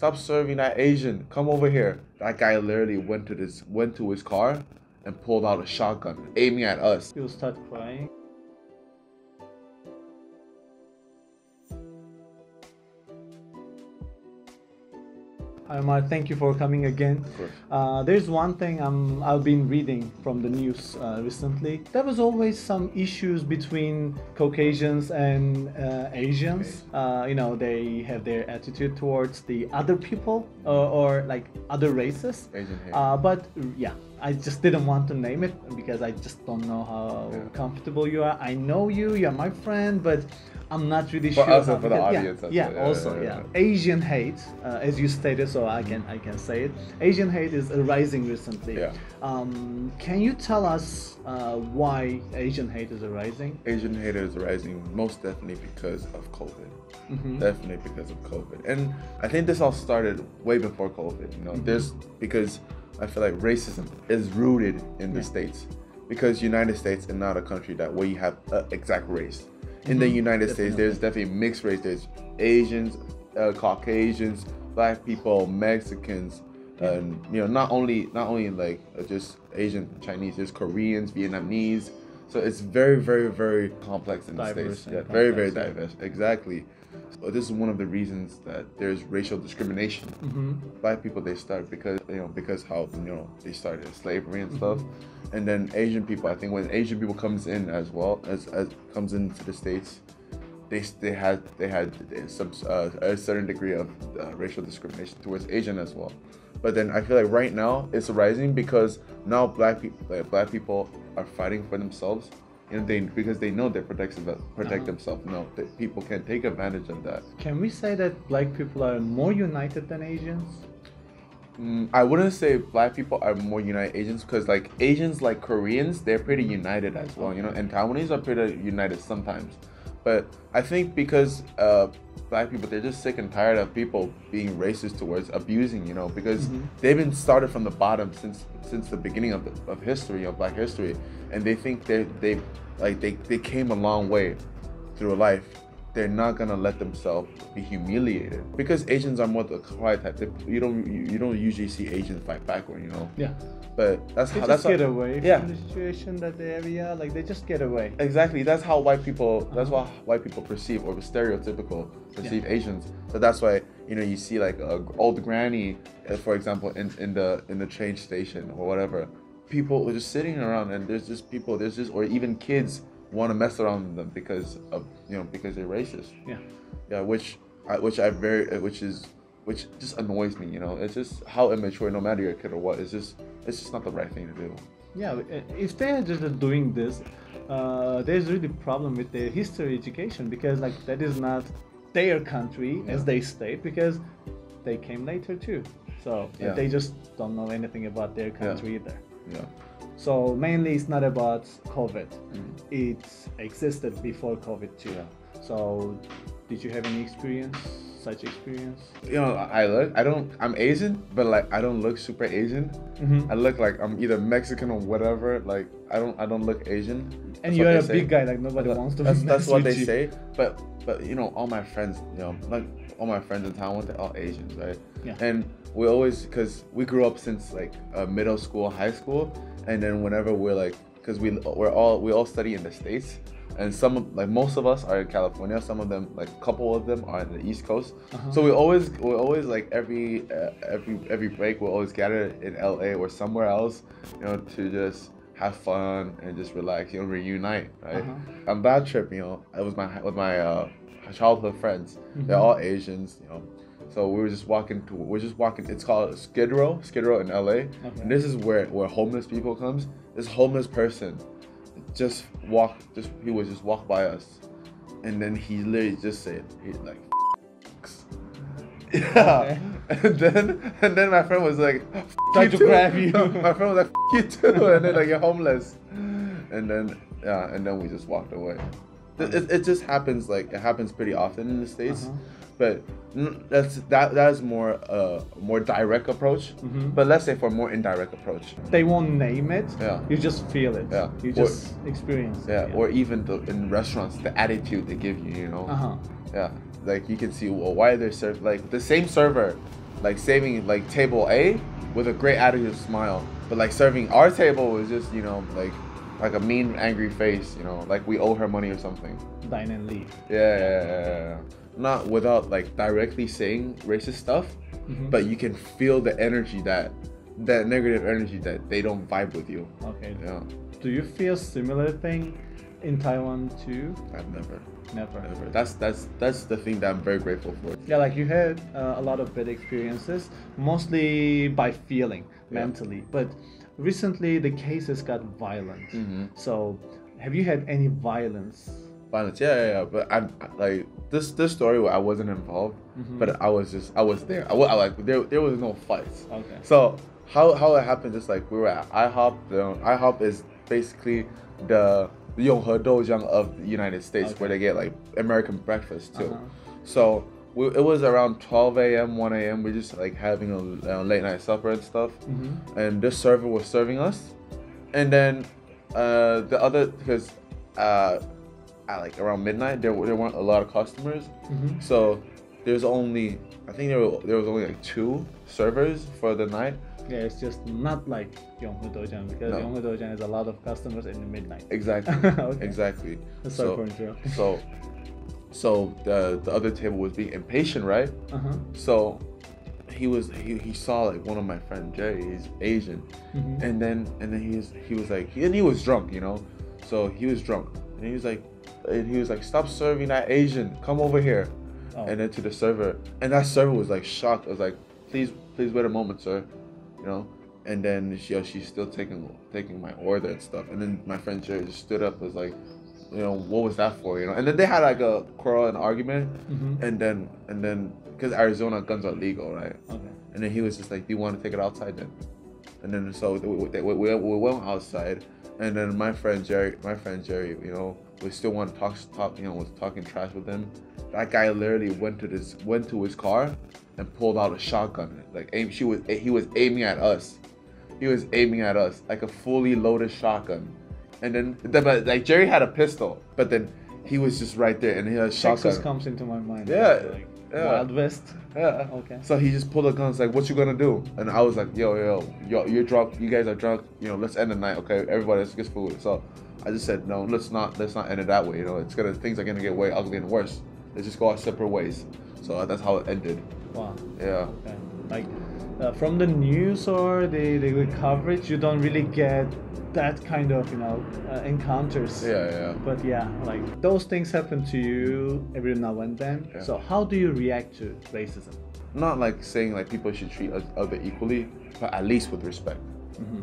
stop serving that Asian. Come over here. That guy literally went to his car and pulled out a shotgun, aiming at us. You'll start crying. Hi Omar, thank you for coming again. There's one thing I've been reading from the news recently. There was always some issues between Caucasians and Asians. You know, they have their attitude towards the other people or like other races. Asian hate. But yeah, I just didn't want to name it because I just don't know how comfortable you are. I know you're my friend, but I'm not really sure. For us and for the audience. Yeah. Asian hate, as you stated, so I can say it. Asian hate is rising recently. Yeah. Can you tell us why Asian hate is rising? Asian hate is rising most definitely because of COVID. Definitely because of COVID. And I think this all started way before COVID. You know, because I feel like racism is rooted in the States. Because United States is not a country where you have an exact race. In the United States, there's definitely mixed race. There's Asians, Caucasians, Black people, Mexicans, and you know, not only like just Asian, Chinese. There's Koreans, Vietnamese. So it's very, very, very complex in the States. Yeah, very, very diverse. Exactly. So this is one of the reasons that there's racial discrimination. Black people, they start because how they started slavery and stuff. And then Asian people, I think when Asian people comes in as well as comes into the States, they had some a certain degree of racial discrimination towards Asian as well. But then I feel like right now it's rising because now black people are fighting for themselves, and because they know they protect themselves. No, that people can take advantage of that. Can we say that Black people are more united than Asians? I wouldn't say Black people are more united Asians, because like Asians, like Koreans, they're pretty united as well, you know, and Taiwanese are pretty united sometimes. But I think because Black people, they're just sick and tired of people being racist towards, abusing, you know, because they've been started from the bottom since the beginning of history, of Black history, and they think they came a long way through life. They're not gonna let themselves be humiliated, because Asians are more the quiet type. You don't usually see Asians fight backward, you know. Yeah. But they just get away from the situation that like they just get away. Exactly. That's how white people. That's what white people perceive, or stereotypical perceive Asians. So that's why you see like an old granny, for example, in the train station or whatever. People are just sitting around, and there's just or even kids want to mess around with them because they're racist. Which just annoys me, you know. It's just how immature, no matter you're a kid or what, it's just not the right thing to do. Yeah, if they're just doing this, there's really a problem with their history education, because like that is not their country, as they state, because they came later too. So they just don't know anything about their country either. Yeah. So mainly it's not about COVID. It existed before COVID too. So did you have any such experience? You know, I'm Asian, but like I don't look super Asian. I look like I'm either Mexican or whatever. Like I don't look Asian. And you're a big guy, like nobody wants to be nice. That's what they say. But you know, all my friends, like all my friends in Taiwan, they're all Asians, right? Yeah. And we always, because we grew up since like middle school, high school, and then whenever we're like, because we all study in the States, and most of us are in California. Some of them, like a couple of them, are on the East Coast. So we always like every break we'll always gather in LA or somewhere else, you know, to just have fun and just relax, you know, reunite, right? On that trip, you know, I was with my childhood friends. They're all Asians, you know. So we're just walking. It's called Skid Row in LA, and this is where homeless people comes. This homeless person he would just walk by us, and then he literally just said, yeah. And then my friend was like, tried to grab you. My friend was like, you too, and then like, you're homeless, and then we just walked away. It just happens, like it happens pretty often in the States. But that is more direct approach. But let's say for a more indirect approach, they won't name it. You just feel it. You just experience it. Or even in restaurants, the attitude they give you, you know. Like you can see, well, why they serve like the same server like saving like table A with a great attitude smile, but like serving our table was just, you know, like a mean, angry face, you know, like we owe her money or something. Dine and leave. Yeah. Not without like directly saying racist stuff, but you can feel the energy that negative energy that they don't vibe with you. Okay. Yeah. Do you feel similar thing in Taiwan too? I've never. That's the thing that I'm very grateful for. Yeah, like you had a lot of bad experiences, mostly by feeling, mentally. But recently the cases got violent. So have you had any violence? Yeah. But I'm like this story where I wasn't involved, but I was there. I like there was no fights. Okay. So how it happened? Just like we were at IHOP. IHOP is basically the Yonghe Dojang of the United States, where they get like American breakfast too. So it was around 12 a.m., 1 a.m. We're just like having a late night supper and stuff, and this server was serving us, and then the other, because at like around midnight there weren't a lot of customers, so there's only, I think there was only like 2 servers for the night. Yeah, it's just not like Yonghe Dojang, because Yonghe Dojang has a lot of customers in the midnight. Exactly. Okay. Exactly. Sorry for interrupting. So the other table was being impatient, right? So he saw like one of my friend Jerry, he's Asian, and then he was like, and he was drunk, you know, so he was drunk, and he was like, stop serving that Asian, come over here. And then to the server, and that server was like shocked. I was like, please wait a moment, sir, you know. And then she's still taking my order and stuff. And then my friend Jerry just stood up, was like, you know, what was that for, you know? And then they had like a quarrel and argument, and then because Arizona guns are legal, right? Okay. And then he was just like, do you want to take it outside then? And then so we went outside, and then my friend Jerry, you know, we still want to talk, you know, was talking trash with him. That guy literally went to his car and pulled out a shotgun. Like he was aiming at us. He was aiming at us like a fully loaded shotgun. And then but like Jerry had a pistol, but then he was just right there and he had a shotgun. Texas comes into my mind. Yeah. Like Wild West. Yeah. Okay. So he just pulled a gun. It's like, what you gonna do? And I was like, yo, you're drunk. You guys are drunk. You know, let's end the night, okay? Everybody, let's get food. So I just said, no, let's not end it that way. You know, things are gonna get way ugly and worse. Let's just go our separate ways. So that's how it ended. Wow. Yeah. Okay. Like from the news or the coverage, you don't really get that kind of, you know, encounters. Yeah. But yeah, like those things happen to you every now and then. Yeah. So how do you react to racism? Not like saying like people should treat other equally, but at least with respect.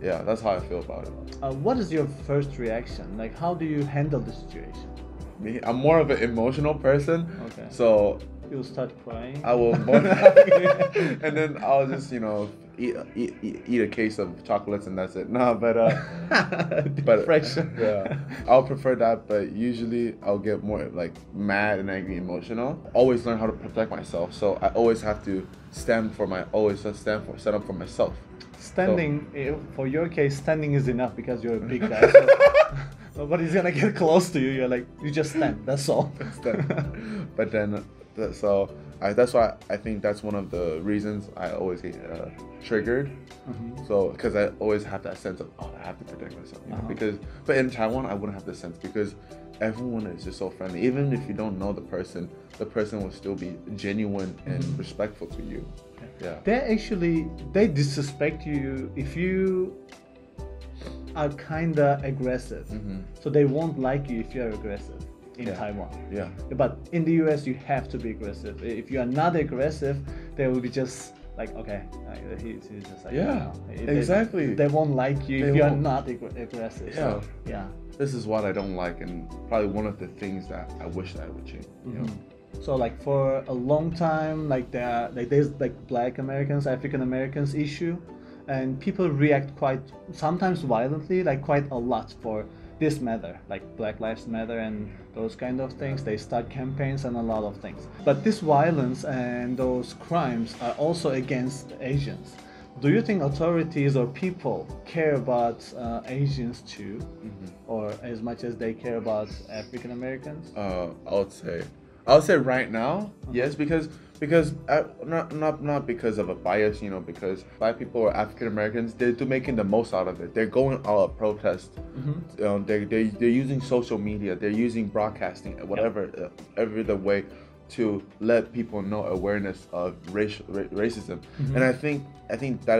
Yeah, that's how I feel about it. What is your first reaction? Like, how do you handle the situation? Me, I'm more of an emotional person. Okay. So you'll start crying. I will, and then I'll just, you know, eat a case of chocolates and that's it. But fresh. Yeah, I'll prefer that. But usually I'll get more like mad and angry, emotional. Always learn how to protect myself. So I always have to stand up for myself. Standing, for your case, standing is enough because you're a big guy. So nobody's gonna get close to you. You're like, you just stand. That's all. But then, so that's why I think that's one of the reasons I always get triggered. So because I always have that sense of, I have to protect myself. You know? But in Taiwan, I wouldn't have this sense because everyone is just so friendly. Even if you don't know the person will still be genuine and respectful to you. Yeah. They disrespect you if you are kinda aggressive. So they won't like you if you're aggressive in Taiwan. Yeah. But in the US, you have to be aggressive. If you are not aggressive, they will be just like, okay, he's just like, exactly. They won't like you if you are not aggressive. Yeah. So, yeah. This is what I don't like, and probably one of the things that I wish that I would change. You know? So like for a long time, there's like Black Americans, African Americans issue, and people react quite sometimes violently, like quite a lot for this matter, like Black Lives Matter and those kind of things. They start campaigns and a lot of things. But this violence and those crimes are also against Asians. Do you think authorities or people care about Asians too, or as much as they care about African Americans? I would say right now, yes, because because not because of a bias, you know, because Black people or African Americans, they're making the most out of it. They're going out protest. They're using social media. They're using broadcasting, whatever, every the way to let people know awareness of racism. And I think that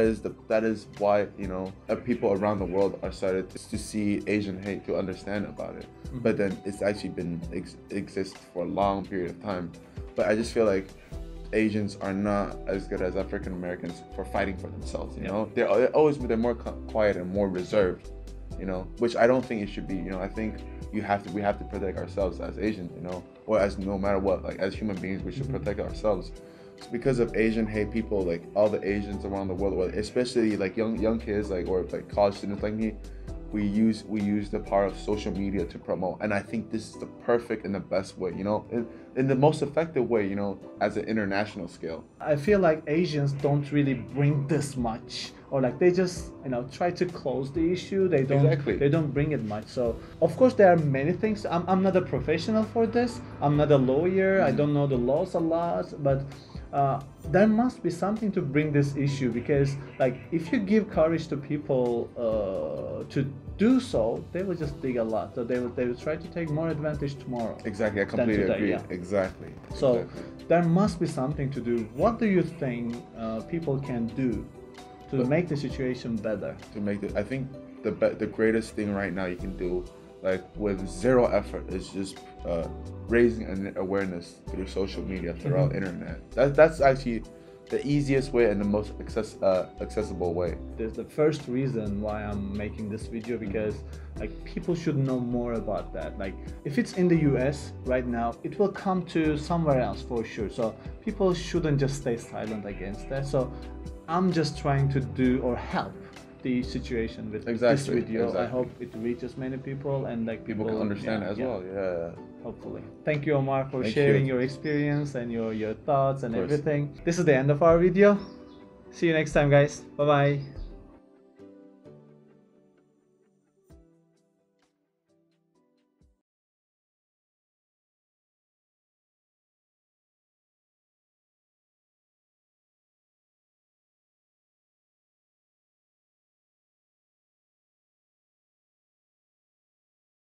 is why, you know, people around the world are started to see Asian hate, to understand about it. But then it's actually been exists for a long period of time. But I just feel like Asians are not as good as African Americans for fighting for themselves. You know, they're more quiet and more reserved. You know, which I don't think it should be. You know, I think we have to protect ourselves as Asians. You know, or as no matter what, like as human beings, we should protect ourselves. It's because of Asian hate, people, like all the Asians around the world, especially like young kids, like or like college students like me, we use the power of social media to promote. And I think this is the perfect and the best way, you know, in the most effective way, you know, as an international scale. I feel like Asians don't really bring this much, or like they just, you know, try to close the issue. They don't bring it much. So of course there are many things. I'm not a professional for this. I'm not a lawyer. I don't know the laws a lot, but there must be something to bring this issue, because like if you give courage to people to do so, they will just dig a lot. So they will try to take more advantage tomorrow. Exactly, I completely agree. Yeah. Exactly. So there must be something to do. What do you think people can do to make the situation better? I think the greatest thing right now you can do, like with zero effort, is just raising an awareness through social media, throughout internet. That's actually the easiest way and the most accessible way. There's the first reason why I'm making this video, because like people should know more about that. Like if it's in the US right now, it will come to somewhere else for sure. So people shouldn't just stay silent against that. So I'm just trying to do or help the situation with this video. I hope it reaches many people and like people can understand as well. Yeah. Hopefully. Thank you, Omar, for sharing your experience and your thoughts and everything. This is the end of our video. See you next time, guys. Bye bye.